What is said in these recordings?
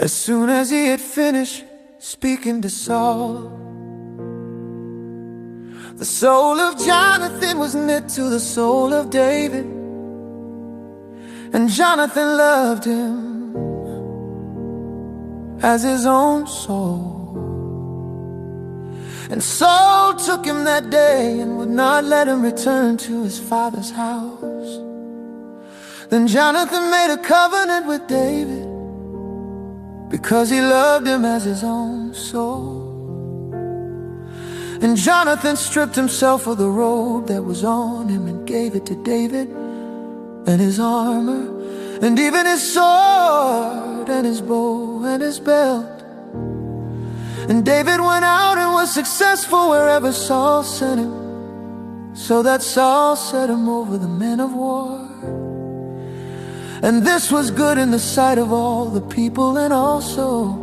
As soon as he had finished speaking to Saul, the soul of Jonathan was knit to the soul of David, and Jonathan loved him as his own soul. And Saul took him that day and would not let him return to his father's house. Then Jonathan made a covenant with David, because he loved him as his own soul. And Jonathan stripped himself of the robe that was on him and gave it to David, and his armor, and even his sword, and his bow, and his belt. And David went out and was successful wherever Saul sent him, so that Saul set him over the men of war. And this was good in the sight of all the people, and also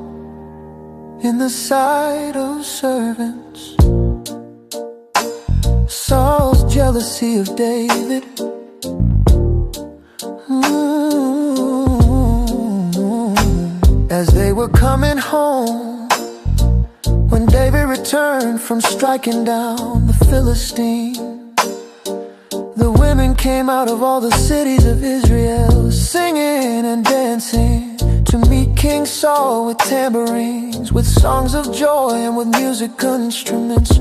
in the sight of servants. Saul's jealousy of David, as they were coming home, when David returned from striking down the Philistine, the women came out of all the cities of Israel, singing and dancing to meet King Saul with tambourines, with songs of joy and with musical instruments.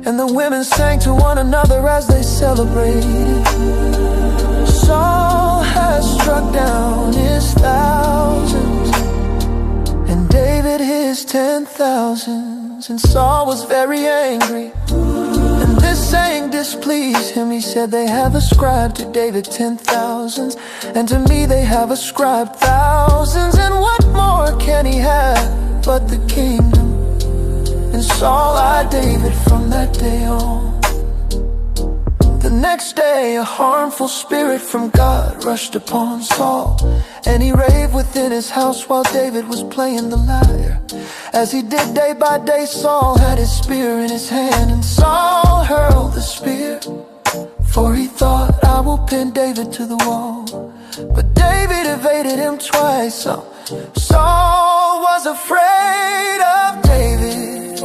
And the women sang to one another as they celebrated. Saul has struck down his thousands, and David his 10,000s. And Saul was very angry, and this saying displeased him. He said, they have ascribed to David 10,000s, and to me they have ascribed thousands. And what more can he have but the kingdom? And Saul eyed David from that day on. The next day a harmful spirit from God rushed upon Saul, and he raved within his house while David was playing the lyre. As he did day by day, Saul had his spear in his hand, and Saul hurled the spear, for he thought, I will pin David to the wall. But David evaded him twice, so Saul was afraid of David,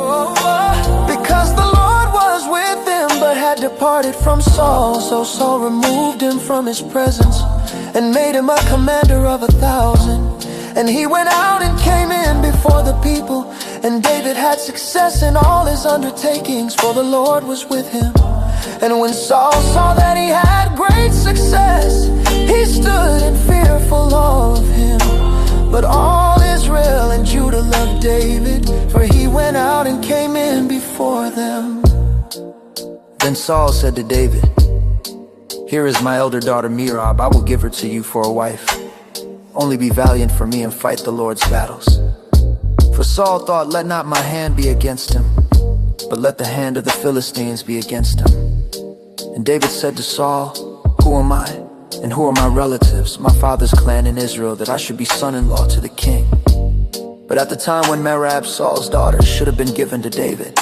because the Lord was with him, but had departed from Saul. So Saul removed him from his presence and made him a commander of 1,000. And he went out and came in before the people, and David had success in all his undertakings, for the Lord was with him. And when Saul saw that he had great success, he stood in fearful awe of him. But all Israel and Judah loved David, for he went out and came in before them. Then Saul said to David, here is my elder daughter 𝙂𝙤𝙤. I will give her to you for a wife. Only be valiant for me and fight the Lord's battles. For Saul thought, let not my hand be against him, but let the hand of the Philistines be against him. And David said to Saul, who am I, and who are my relatives, my father's clan in Israel, that I should be son-in-law to the king? But at the time when Merab, Saul's daughter, should have been given to David,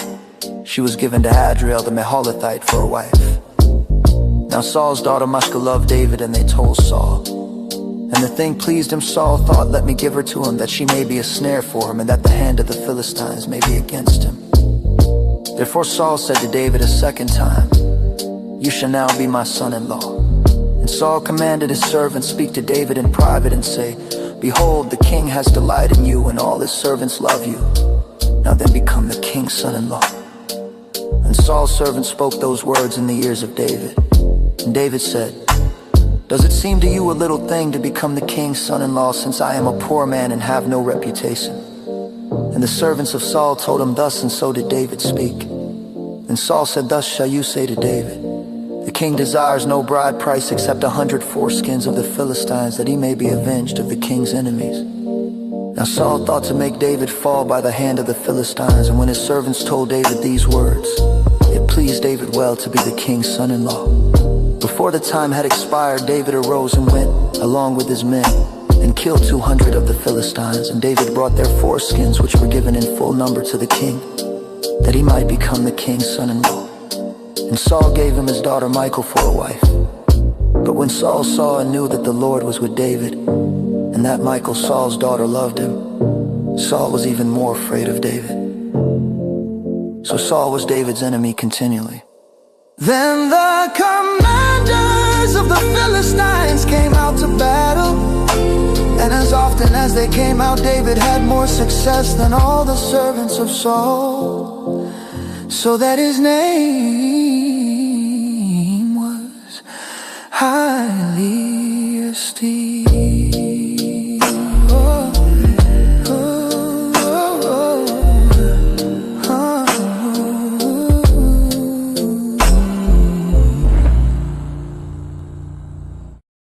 she was given to Adriel the Meholathite for a wife. Now Saul's daughter much loved David, and they told Saul. And the thing pleased him. Saul thought, let me give her to him, that she may be a snare for him, and that the hand of the Philistines may be against him. Therefore Saul said to David a second time, you shall now be my son-in-law. And Saul commanded his servants, speak to David in private and say, behold, the king has delight in you, and all his servants love you. Now then become the king's son-in-law. And Saul's servant spoke those words in the ears of David. And David said, does it seem to you a little thing to become the king's son-in-law, since I am a poor man and have no reputation? And the servants of Saul told him thus, and so did David speak. And Saul said, thus shall you say to David, the king desires no bride price except 100 foreskins of the Philistines, that he may be avenged of the king's enemies. Now Saul thought to make David fall by the hand of the Philistines, and when his servants told David these words, it pleased David well to be the king's son-in-law. Before the time had expired, David arose and went, along with his men, and killed 200 of the Philistines. And David brought their foreskins, which were given in full number to the king, that he might become the king's son-in-law. And Saul gave him his daughter Michal for a wife. But when Saul saw and knew that the Lord was with David, and that Michal, Saul's daughter, loved him, Saul was even more afraid of David. So Saul was David's enemy continually. Then the commanders of the Philistines came out to battle, and as often as they came out, David had more success than all the servants of Saul, so that his name was 𝙂𝙤𝙤𝙀.